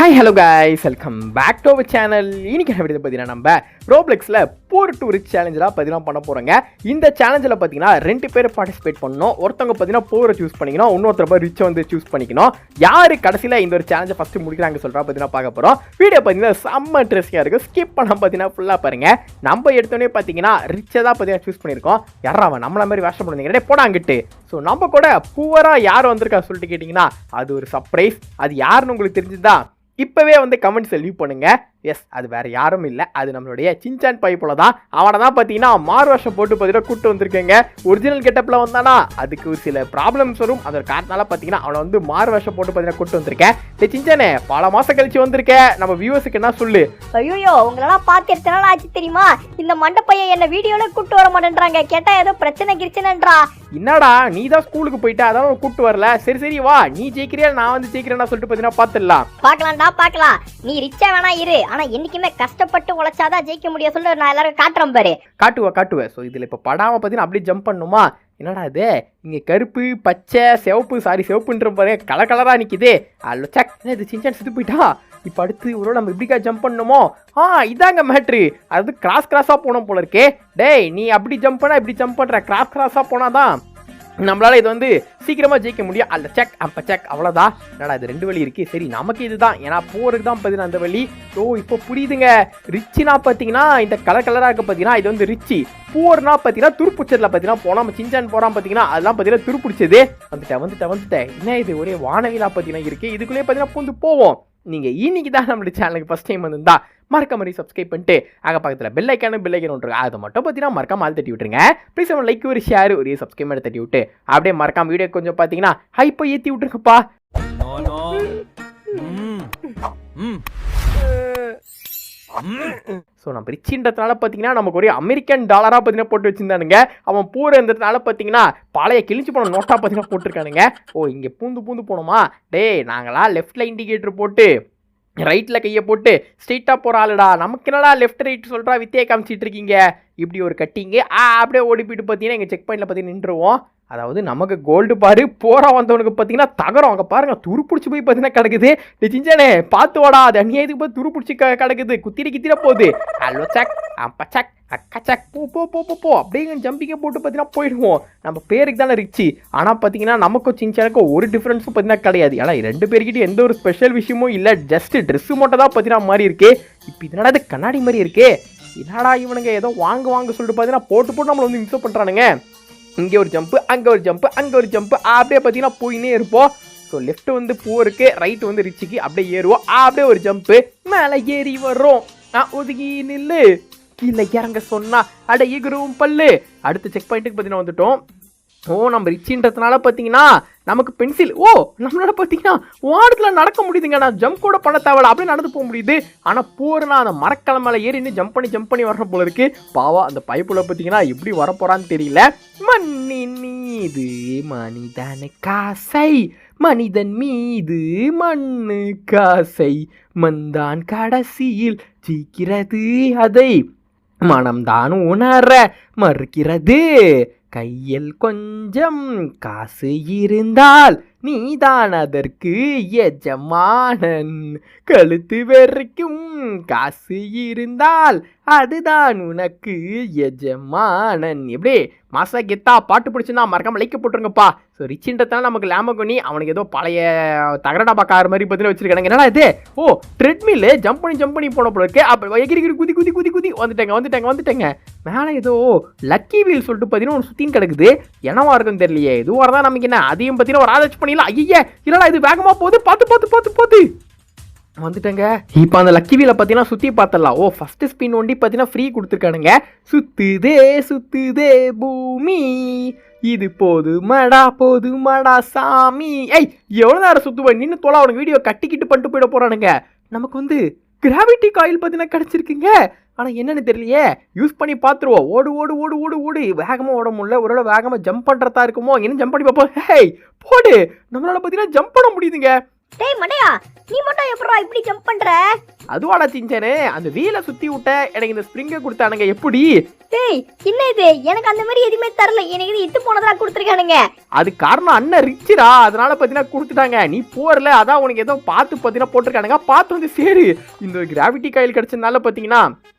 Hi hello guys, welcome back to our channel. இன்னைக்கு என்ன பார்த்தீங்கன்னா நம்ம ரோப்ளெக்ஸில் போர் டு ரிச் சேலஞ்செலாம் பார்த்தீங்கன்னா பண்ண போகிறோங்க. இந்த சேலஞ்சில் பார்த்தீங்கன்னா 2 பேர் பார்ட்டிசிபேட் பண்ணணும். ஒருத்தவங்க பார்த்தீங்கன்னா போரை சூஸ் பண்ணிக்கணும், இன்னொருத்தர் ரிச்சை வந்து சூஸ் பண்ணிக்கணும். யார் கடைசியில் இந்த ஒரு சேலஞ்சை ஃபஸ்ட்டு முடிக்கிறாங்க சொல்கிறா பார்த்தீங்கன்னா பார்க்க போகிறோம். வீடியோ பார்த்தீங்கன்னா செம்ம இன்ட்ரெஸ்டிங்காக இருக்குது. ஸ்கிப் பண்ண பார்த்தீங்கன்னா ஃபுல்லாக பாருங்கள். நம்ம எடுத்தோடனே பார்த்தீங்கன்னா ரிச்சை தான் பார்த்தீங்கன்னா சூஸ் பண்ணியிருக்கோம். யாராவன் நம்மள மாதிரி வேஷம் பண்ணுவீங்க போடாங்கிட்டு. ஸோ நம்ம கூட பூவராக யார் வந்திருக்கா சொல்லிட்டு கேட்டிங்கன்னா அது ஒரு சர்ப்ரைஸ். அது யாருன்னு உங்களுக்கு தெரிஞ்சுதா இப்போவே வந்து கமெண்ட்ஸை லீவ் பண்ணுங்க. எஸ், அது வேறு யாரும் இல்லை, அது நம்மளுடைய சின்சான் பைப்பில் தான். அவனை தான் பார்த்தீங்கன்னா மாறு வருஷம் போட்டு பார்த்தீங்கன்னா கூப்பிட்டு வந்திருக்கேங்க. ஒரிஜினல் கெட்டப்பில் வந்தானா அதுக்கு ஒரு சில ப்ராப்ளம்ஸ் வரும். அதோட காரணத்தால பார்த்தீங்கன்னா அவனை வந்து மாறு வருஷம் போட்டு பார்த்தீங்கன்னா கூப்பிட்டு வந்திருக்கேன். சின்சானே பல மாதம் கழிச்சு வந்திருக்கேன், நம்ம வியூவர்ஸுக்கு என்ன சொல்லு? ஐயோ, உங்களெல்லாம் பார்த்து எத்தனை நாள் ஆச்சு தெரியுமா? இந்த மண்டப்பையன் என்ன வீடியோல கூப்பிட்டு வர மாட்டேன்றாங்க. கேட்டா ஏதோ பிரச்சனை கிரிச்சனன்றா. என்னடா நீ தான் ஸ்கூலுக்கு போயிட்டா, அதான் கூப்பிட்டு வரல. சரி சரி வா, நீ ஜெயிக்கிறியா நான் வந்து ஜெயிக்கிறேன்னா சொல்லிட்டு பார்த்தீங்கன்னா பார்த்துடலாம். பார்க்கலாம்டா பார்க்கலாம். நீ ரிச்சா வேணா இரு, ஆனா என்னைக்குமே கஷ்டப்பட்டு உழைச்சாதான் ஜெயிக்க முடியும் சொல்லி நான் எல்லாரும் காட்டுறேன் பாரு. காட்டுவேன். ஸோ இதில் இப்போ படாமல் பார்த்தீங்கன்னா அப்படியே ஜம்ப் பண்ணுமா? என்னடா இது இங்கே கருப்பு பச்சை சிவப்புன்ற பாரு கலர் கலராக நிற்கிது. அல்ல சக், என்ன இது சின்சான் செத்து போயிட்டா? இப்போ அடுத்து ஒரு நம்ம இப்படிக்கா ஜம்ப் பண்ணணுமோ? இதாங்க மேட்ரு. அது கிராஸாக போனோம் போல இருக்கே. டேய் நீ அப்படி ஜம்ப் பண்ணா இப்படி ஜம்ப் பண்ணுற, கிராஸாக போனாதான் நம்மளால இது வந்து சீக்கிரமா ஜெயிக்க முடியும். அல்ல செக் அப்ப செக், அவ்வளோதான். என்னடா இது 2 வழி இருக்கு. சரி நமக்கு இதுதான், ஏன்னா போருக்கு தான் பார்த்தீங்கன்னா அந்த வழி. ஸோ இப்போ புரியுதுங்க. ரிச்சினா பார்த்தீங்கன்னா இந்த கலராக இருக்க பார்த்தீங்கன்னா இது வந்து ரிச்சி. போர்னா பார்த்தீங்கன்னா துருப்பிடிச்சதுல பார்த்தீங்கன்னா போனால் நம்ம சின்சான் போகிறான் பார்த்தீங்கன்னா அதெல்லாம் பார்த்தீங்கன்னா துருப்பிடிச்சது. வந்துட்டேன். என்ன இது ஒரே வானவிலா பார்த்தீங்கன்னா இருக்கு. இதுக்குள்ளேயே பார்த்தீங்கன்னா பூந்து போவோம். நீங்கள் இன்னைக்கு தான் நம்மளுடைய சேனலுக்கு ஃபஸ்ட் டைம் வந்திருந்தா மறக்க மாதிரி சப்ஸ்கிரைப் பண்ணிட்டு அங்கே பக்கத்தில் பெல் ஐக்கானு ஒன்று அதை மட்டும் பார்த்தீங்கன்னா மறக்காம ஆள் தட்டி விட்டுருங்க. ப்ளீஸ் நம்ம லைக் ஒரு ஷேர் ஒரு சப்ஸ்கிரைப் பண்ணி தட்டி விட்டு அப்படியே மறக்காம வீடியோ கொஞ்சம் பார்த்தீங்கன்னா ஹைப்பை ஏற்றி விட்டுருங்கப்பா. ஸோ நம்ம ரிச்சின்றதுனால பார்த்தீங்கன்னா நமக்கு ஒரு அமெரிக்கன் டாலராக பார்த்தீங்கன்னா போட்டு வச்சுருந்தானுங்க. அவன் பூர் இருந்ததுனால பார்த்தீங்கன்னா பழைய கிழிச்சு போன நோட்டாக பார்த்தீங்கன்னா போட்டிருக்கானுங்க. இங்கே பூந்து போனோமா? டேய் நாங்களாம் லெஃப்டில் இண்டிகேட்டர் போட்டு ரைட்டில் கையை போட்டு ஸ்ட்ரெயிட்டாக போகிற ஆளுடா. நமக்கு என்னடா லெஃப்ட் ரைட் சொல்கிறா வித்தியை காமிச்சிட்டு இருக்கீங்க. இப்படி ஒரு கட்டிங்கு அப்படியே ஓடி போயிட்டு பார்த்தீங்கன்னா எங்கள் செக் பாயிண்டில் பார்த்தீங்கன்னா நின்றுவோம். அதாவது நமக்கு கோல்டு பாரு, போரா வந்தவனுக்கு பார்த்தீங்கன்னா தகரம் அங்கே பாருங்க துரு பிடிச்சி போய் பார்த்தீங்கன்னா கிடக்குது. சின்சானே பார்த்து வாடா, அது அநியாயத்துக்கு போய் துரு பிடிச்சி கிடக்குது, குத்திர போகுது. அல்லோ சக் அப்ப சக் அக்கா சக் போ அப்படியே ஜம்பிங்கை போட்டு பார்த்தீங்கன்னா போயிடுவோம். நம்ம பேருக்கு தானே ரிச்சி, ஆனால் பார்த்தீங்கன்னா நமக்கும் சின்சானுக்கும் ஒரு டிஃப்ரென்ஸும் பார்த்தீங்கன்னா கிடையாது. ஏன்னா 2 பேர்கிட்ட எந்த ஒரு ஸ்பெஷல் விஷயமும் இல்லை, ஜஸ்ட் ட்ரெஸ்ஸு மட்டும் தான் பார்த்தீங்கன்னா மாதிரி இருக்கு. இப்போ இதனால அது கண்ணாடி மாதிரி இருக்கு. என்னடா இவனுங்க ஏதோ வாங்க சொல்லிட்டு பார்த்தீங்கன்னா போட்டு நம்மளை வந்து இன்சர்ட் பண்ணுறானுங்க. இங்கே ஒரு ஜம்ப்பு, அங்கே ஒரு ஜம்ப்பு அப்படியே பார்த்தீங்கன்னா போயினே இருப்போம். ஸோ லெஃப்ட் வந்து போருக்கு, ரைட்டு வந்து ரிச்சிக்கு அப்படியே ஏறுவோம். அப்படியே ஒரு ஜம்ப்பு, மேலே ஏறி வர்றோம். ஒதுக்கி நில்லு, கீழே இறங்க சொன்னா அட எகுரும் பல்லு. அடுத்த செக் பாயிண்ட்டுக்கு பார்த்தீங்கன்னா வந்துட்டோம். நம்ம ரிச்சின்றதுனால பார்த்தீங்கன்னா நமக்கு பென்சில் நம்மளால பார்த்தீங்கன்னா வாரத்தில் நடக்க முடியுதுங்க. நான் ஜம்ப் கூட பண்ண தேவையில்ல, அப்படியே நடந்து போக முடியுது. ஆனால் போறேன்னா அந்த மரக்கலை மேலே ஏறி இன்னும் ஜம்ப் பண்ணி வர போல இருக்கு. பாவா அந்த பைப்புல பார்த்தீங்கன்னா எப்படி வரப்போறான்னு தெரியல. மண்ணின் மீது மனிதன் காசை, மனிதன் மீது மண்ணு காசை, மந்தான் கடைசியில் ஜீக்கிறது, அதை மனம்தான் உணர மறுக்கிறது. கையில் கொஞ்சம் காசு இருந்தால் நீதான் அதற்கு எஜமானன், கழுத்து வரைக்கும் காசு இருந்தால் அதுதான் உனக்கு எஜமானன். எப்படி மாசா கெத்தா பாட்டு பிடிச்சுன்னா மறக்காம லைக் போட்டுருங்கப்பா. ஸோ ரிச்சின்றதுனால நமக்கு லேம்பர்கினி, அவனுக்கு ஏதோ பழைய தகரடாபா கார் மாதிரி பார்த்தீங்கன்னா வச்சிருக்காங்க. என்னடா இது? ட்ரெட்மில் ஜம்ப் பண்ணி போன போல இருக்கு. அப்போ எகிரி குதி வந்துட்டேங்க. மேலே ஏதோ லக்கி வீல் சொல்லிட்டு பார்த்தீங்கன்னா ஒன்று சுற்றின்னு கிடக்குது. என்னவா இருக்குன்னு தெரியலையே. இதுவாக தான் நமக்கு என்ன அதையும் பார்த்தீங்கன்னா ஒரு ஆராய்ச்சி பண்ணிடலாம். ஐயா இல்லடா இது வேகமாக போகுது, பார்த்து வந்துட்டேங்க. இப்போ அந்த லக்கி வீலை பார்த்தீங்கன்னா சுற்றி பார்த்துடலாம். ஃபஸ்ட்டு ஸ்பின் ஒண்டி பார்த்தீங்கன்னா ஃப்ரீ கொடுத்துருக்கானுங்க. சுத்துதே பூமி, இது போதுமடா சாமி. எவ்வளோ நேரம் சுற்றுவேன் நின்று தோலா, அவனுக்கு வீடியோ கட்டிக்கிட்டு பண்ணிட்டு போயிட போகிறானுங்க. நமக்கு வந்து கிராவிட்டி காயில் பார்த்தீங்கன்னா கிடச்சிருக்குங்க. ஆனால் என்னன்னு தெரியலையே, யூஸ் பண்ணி பார்த்துருவோம். ஓடு வேகமாக ஓட முடியல. ஒரு வேகமாக ஜம்ப் பண்ணுறதா இருக்குமோ, என்ன ஜம்ப் பண்ணி பார்ப்போம். போடு, நம்மளால பார்த்தீங்கன்னா ஜம்ப் பண்ண முடியுதுங்க. டேய் மண்டையா, நீ மட்டும் எப்படா இப்படி ஜம்ப் பண்ற? அதுவாடா சின்சானு, அந்த வீலை சுத்தி விட்ட எனக்கு இந்த ஸ்ப்ரிங்கை கொடுத்தானுங்க எப்படி? டேய் என்ன இது, எனக்கு அந்த மாதிரி எதுவுமே தரல, எனக்கு இது இத்து போனதா கொடுத்துருக்கானுங்க. அது காரணம் அண்ணன் ரிச்சுடா, அதனால பார்த்தீங்கன்னா கொடுத்துட்டாங்க. நீ போறல, அதான் உனக்கு ஏதோ பார்த்து பார்த்தீங்கன்னா போட்டிருக்கானுங்க. பார்த்து வந்து சரி, இந்த கிராவிட்டி காயில் கிடைச்சதுனால பார்த்தீங்கன்னா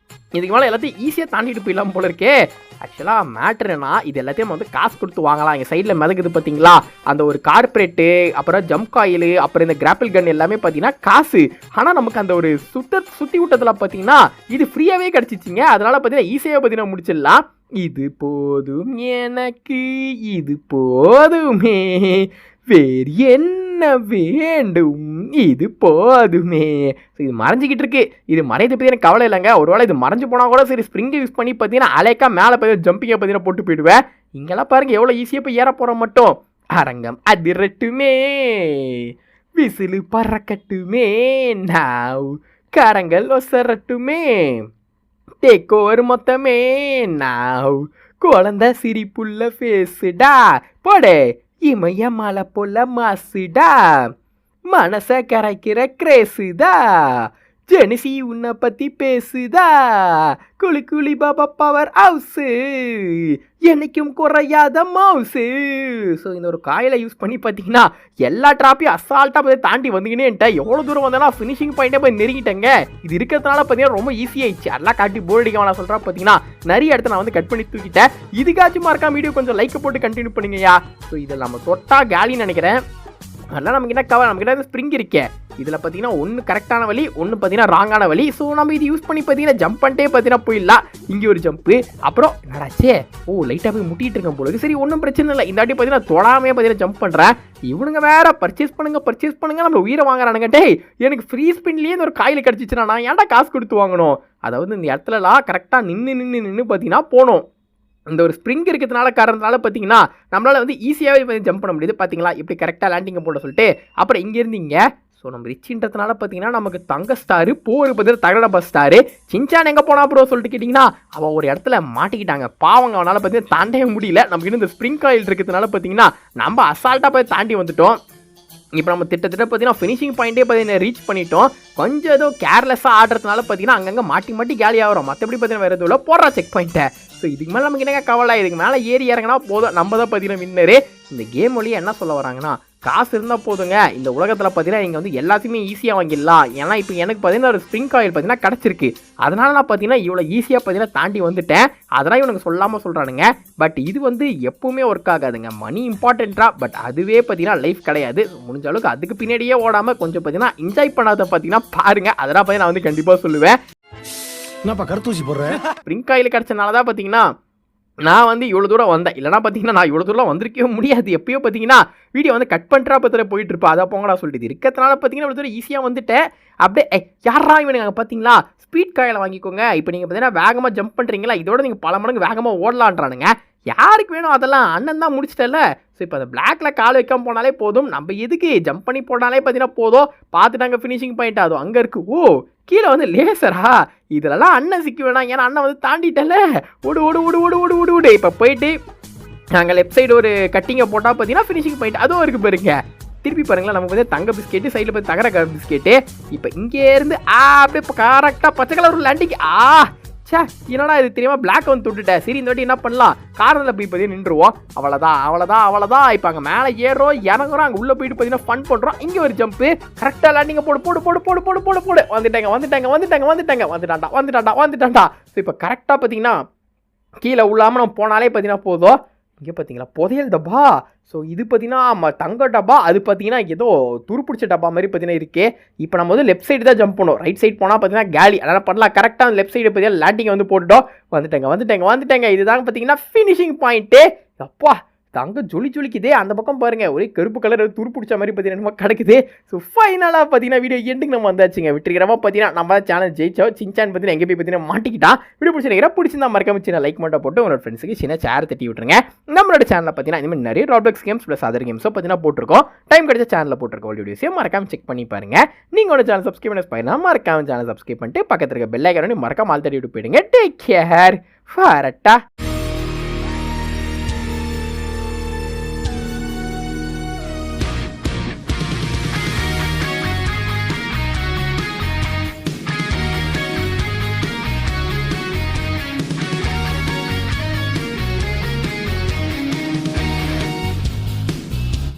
இதுக்கு மேலே எல்லாத்தையும் ஈஸியாக தாண்டிட்டு போயிடலாம் போல இருக்கே. ஆக்சுவலாக மேட்ருனா இது எல்லாத்தையும் வந்து காசு கொடுத்து வாங்கலாம். எங்கள் சைடில் மிதக்குது பார்த்தீங்களா, அந்த ஒரு கார்பரேட்டு, அப்புறம் ஜம்ப் காயில், அப்புறம் இந்த கிராப்பிள் கன் எல்லாமே பார்த்தீங்கன்னா காசு. ஆனால் நமக்கு அந்த ஒரு சுற்றி விட்டதில் பார்த்தீங்கன்னா இது ஃப்ரீயாகவே கிடச்சிச்சிங்க. அதனால் பார்த்தீங்கன்னா ஈஸியாக பார்த்தீங்கன்னா முடிச்சிடலாம். இது போதும் எனக்கு, இது போதுமே, வேறு என்ன வேண்டும், இது போதுமே. ஸோ இது மறைஞ்சிக்கிட்டு இருக்கு. இது மறையதை பற்றி எனக்கு கவலை இல்லைங்க. ஒருவேளை இது மறைஞ்சு போனால் கூட சரி, ஸ்ப்ரிங்கை யூஸ் பண்ணி பார்த்தீங்கன்னா அலைக்கா மேலே போய் ஜம்பிங்கை பார்த்தீங்கன்னா போட்டு போயிடுவேன். இங்கெல்லாம் பாருங்கள் எவ்வளோ ஈஸியாக போய் ஏற போகிற மட்டும். அரங்கம் அதிரட்டுமே, விசிலு பறக்கட்டுமே, நாவ் கரங்கள் ஒசரட்டுமே, டேக்கோவர் மொத்தமே நாவ், குழந்தை சிரிப்புள்ள ஃபேஸுடா, போடே இமய மலை போல மாசுடா, மனச கரைக்கிற கிரேஸுதா, ஜெனிசி உன்னை பத்தி பேசுதா, குளி குளி பாபா பவர் ஹவுஸு, என்னைக்கும் குறையாத மவுஸு. ஸோ இந்த ஒரு காயிலை யூஸ் பண்ணி பார்த்தீங்கன்னா எல்லா ட்ராப்பையும் அசால்ட்டாக போய் தாண்டி வந்துக்கினேன்ட்ட. எவ்வளோ தூரம் வந்தேன்னா ஃபினிஷிங் பாயிண்டே போய் நெருங்கிட்டேங்க. இது இருக்கிறதுனால பார்த்தீங்கன்னா ரொம்ப ஈஸியாகிடுச்சு. எல்லாம் காட்டி போர்டு அடிக்க வேணாம் சொல்கிறா பார்த்தீங்கன்னா நிறைய இடத்த நான் வந்து கட் பண்ணி தூக்கிட்டேன். இதுக்காச்சும் மறக்காம வீடியோ கொஞ்சம் லைக் போட்டு கண்டினியூ பண்ணுங்கய்யா. ஸோ இதில் நம்ம தொட்டா காலின்னு நினைக்கிறேன். அதெல்லாம் நமக்கு என்ன கவலை, நமக்கு ஸ்ப்ரிங் இருக்கே. இதில் பார்த்தீங்கன்னா ஒன்று கரெக்டான வழி, ஒன்று பார்த்தீங்கன்னா ராங்கான வழி. ஸோ நம்ம இது யூஸ் பண்ணி பார்த்தீங்கன்னா ஜம்ப் பண்ணிட்டே பார்த்தீங்கன்னா போயிடலாம். இங்கே ஒரு ஜம்ப்பு, அப்புறம் என்னடாச்சே, லைட்டாக போய் முட்டிகிட்டு இருக்கேன் போல. சரி ஒன்றும் பிரச்சனை இல்லை, இந்த வாட்டி பார்த்தீங்கன்னா தொடாமே பார்த்தீங்கன்னா ஜம்ப் பண்ணுறேன். இவனுங்க வேற பர்ச்சேஸ் பண்ணுங்க நம்ம உயிரை வாங்குறானுங்க. டேய் எனக்கு ஃப்ரீ ஸ்பின்லேயே இந்த ஒரு காயில் கிடச்சிச்சுன்னா நான் ஏன்டா காசு கொடுத்து வாங்கணும்? அதாவது இந்த இடத்துலலாம் கரெக்டாக நின்று பார்த்தீங்கன்னா போகணும். இந்த ஒரு ஸ்ப்ரிங் இருக்கிறதுனால காரணத்தினால பார்த்தீங்கன்னா நம்மளால் வந்து ஈஸியாகவே ஜம்ப் பண்ண முடியுது. பார்த்தீங்களா இப்படி கரெக்டாக லேண்டிங்கை போட சொல்லிட்டு. அப்புறம் இங்கேருந்து இங்கே ஸோ நம்ம ரிச்சின்றதுனால பார்த்தீங்கன்னா நமக்கு தங்க ஸ்டாரு, போர் பார்த்தீங்கன்னா தகடப்பா ஸ்டாரு. சின்சான் எங்கே போனா ப்ரோ சொல்லிட்டு கேட்டிங்கன்னா அவள் ஒரு இடத்துல மாட்டிக்கிட்டாங்க. பாவங்க, அவனால் பார்த்தீங்கன்னா தாண்டவே முடியல. நமக்கு இன்னும் இந்த ஸ்ப்ரிங் காயில் இருக்கிறதுனால பார்த்தீங்கன்னா நம்ம அசால்ட்டாக போய் தாண்டி வந்துட்டோம். இப்போ நம்ம திட்டத்தட்ட பார்த்தீங்கன்னா ஃபினிஷிங் பாயிண்டே பார்த்தீங்கன்னா ரீச் பண்ணிட்டோம். கொஞ்சம் ஏதோ கேர்லெஸ்ஸாக ஆடுறதுனால பார்த்தீங்கன்னா அங்கங்கே மாட்டி காலியாகிறோம். மற்றபடி பார்த்தீங்கன்னா வேறு எதுவும் போடுறா செக் பாயிண்ட்டை. ஸோ இதுக்கு மேலே நமக்கு என்னங்க கவலை, இதுக்கு மேலே ஏறி இறங்கினா போதும், நம்ம தான் பார்த்தீங்கன்னா வின்னரு. இந்த கேம் வழியாக என்ன சொல்ல வராங்கன்னா காசு இருந்தால் போதுங்க, இந்த உலகத்தில் பார்த்தீங்கன்னா நீங்கள் வந்து எல்லாத்தையுமே ஈஸியாக வாங்கிடலாம். ஏன்னா இப்போ எனக்கு பார்த்தீங்கன்னா ஒரு ஸ்ப்ரிங் காயில் பார்த்தீங்கன்னா கிடச்சிருக்கு. அதனால் நான் பார்த்தீங்கன்னா இவ்வளோ ஈஸியாக பார்த்தீங்கன்னா தாண்டி வந்துட்டேன். அதெல்லாம் இவனுக்கு சொல்லாமல் சொல்கிறானுங்க. பட் இது வந்து எப்பவுமே ஒர்க் ஆகாதுங்க. மணி இம்பார்ட்டண்ட்டா, பட் அதுவே பார்த்தீங்கன்னா லைஃப் கிடையாது. முடிஞ்ச அளவுக்கு அதுக்கு பின்னாடியே ஓடாமல் கொஞ்சம் பார்த்தீங்கன்னா என்ஜாய் பண்ணாத பார்த்தீங்கன்னா பாருங்கள். அதெல்லாம் பார்த்தீங்கன்னா நான் வந்து கண்டிப்பாக சொல்லுவேன். என்னப்பா கருத்தூசி போடுறேன்? ஸ்ப்ரிங் காயில் கிடச்சனால தான் பார்த்தீங்கன்னா நான் வந்து இவ்வளோ தூரம் வந்தேன். இல்லைனா பார்த்தீங்கன்னா நான் இவ்வளோ தூரம் வந்திருக்கவே முடியாது. எப்பயோ பார்த்தீங்கன்னா வீடியோ வந்து கட் பண்ணுறா பற்றில போயிட்டு இருப்பா. அதை போங்கடா சொல்லிட்டு இருக்கிறதுனால பார்த்தீங்கன்னா இவ்வளோ தூரம் ஈஸியாக வந்துட்டேன். அப்படியே யாரா இவனுங்க பார்த்தீங்களா ஸ்பீட் காயில் வாங்கிக்கோங்க. இப்போ நீங்கள் பார்த்தீங்கன்னா வேகமாக ஜம்ப் பண்ணுறீங்களா, இதோட நீங்கள் பல மடங்கு வேகமாக ஓடலான்றானுங்க. யாருக்கு வேணும் அதெல்லாம், அண்ணன் தான் முடிச்சிட்டல. ஸோ இப்போ அந்த பிளாக்ல கால் வைக்காம போனாலே போதும். நம்ம எதுக்கு ஜம்ப் பண்ணி போனாலே பார்த்தீங்கன்னா போதும். பார்த்துட்டாங்க ஃபினிஷிங் பாயிண்ட், அதுவும் அங்கே இருக்குது. கீழே வந்து லேசரா, இதெல்லாம் அண்ணன் சிக்க வேணாம். ஏன்னா அண்ணன் வந்து தாண்டிட்டல. ஓடு. இப்போ போயிட்டு நாங்கள் லெஃப்ட் சைடு ஒரு கட்டிங்கை போட்டால் பார்த்தீங்கன்னா ஃபினிஷிங் பாயிண்ட் அதுவும் இருக்குது பாருங்க. திருப்பி பாருங்களேன், நமக்கு வந்து தங்க பிஸ்கெட்டு, சைடில் போய் தகர பிஸ்கெட்டு. இப்போ இங்கேருந்து அப்படியே இப்போ கரெக்டாக பச்சை கலர் ஒரு லேண்டிங். என்னடா இது தெரியாமல் பிளாக் வந்து தொட்டுட்டேன். சரி இந்த வாட்டி என்ன பண்ணலாம், காரில் போய் பார்த்தீங்கன்னா நின்றுவோம். அவ்வளோதான். இப்போ அங்கே மேலே ஏறோம், இறங்குறோம். அங்கே உள்ளே போயிட்டு பார்த்தீங்கன்னா ஃபன் பண்ணுறோம். இங்கே ஒரு ஜம்ப்பு, கரெக்டாக லேண்டிங்கை போடு. வந்துட்டான்டா. ஸோ இப்போ கரெக்டாக பார்த்தீங்கன்னா கீழே உள்ளாமல் நம்ம போனாலே பார்த்தீங்கன்னா போதும். இங்கே பார்த்தீங்களா புதையல் டப்பா. ஸோ இது பார்த்தீங்கன்னா தங்க டப்பா, அது பார்த்தீங்கன்னா ஏதோ துருப்பிடிச்ச டப்பா மாதிரி பார்த்தீங்கன்னா இருக்குது. இப்போ நம்ம வந்து லெஃப்ட் சைடு தான் ஜம்ப் பண்ணோம். ரைட் சைடு போனால் பார்த்தீங்கன்னா காலி. அதனால் பண்ணலாம். கரெக்டாக லெஃப்ட் சைடு பார்த்தீங்கன்னா லேண்டிங்கை வந்து போட்டுட்டோம். வந்துட்டேங்க. இதுதாங்க பார்த்தீங்கன்னா ஃபினிஷிங் பாயிண்ட்டு. அப்பா தங்க ஜொலிக்குதே. அந்த பக்கம் பாருங்க, ஒரே கருப்பு கலர் துருப்பிடிச்ச மாதிரி பார்த்தீங்கன்னா கிடக்குது. ஸோ ஃபைனலாக பார்த்தீங்கன்னா வீடியோ எண்டுக்கு நம்ம வந்தாச்சுங்க. விட்டுக்கிறமா பார்த்தீங்கன்னா நம்ம சேனல் ஜெயிச்சோம். சின்சான் பார்த்தீங்கன்னா எங்கே போய் பார்த்தீங்கன்னா மாட்டிக்கிட்டான். வீடியோ பிடிச்சிருந்தா மறக்காம சின்ன லைக் மட்டும் போட்டு உங்களோட ஃப்ரெண்ட்ஸுக்கு சின்ன ஷேர் தட்டி விட்டுருங்க. நம்மளோட சேனலில் பார்த்தீங்கன்னா இந்த மாதிரி நிறைய ராப்ளெக்ஸ் கேம்ஸ் ப்ளஸ் அதர் கேம்ஸோ பார்த்தீங்கன்னா போட்டிருக்கோம். டைம் கிடைச்ச சேனலில் போட்டிருக்கோம் வீடியோஸையும் மறக்காம செக் பண்ணி பாருங்க. நீங்களோட சேனல் சப்ஸ்கிரைப் பண்ணி மறக்காம சேனல் சப்ஸ்கிரைப் பண்ணிட்டு பக்கத்தில் இருக்க பெல் ஐக்கானை மறக்காம ஆல் தட்டி விட்டு போயிடுங்க. Take care ஃபாரட்டா.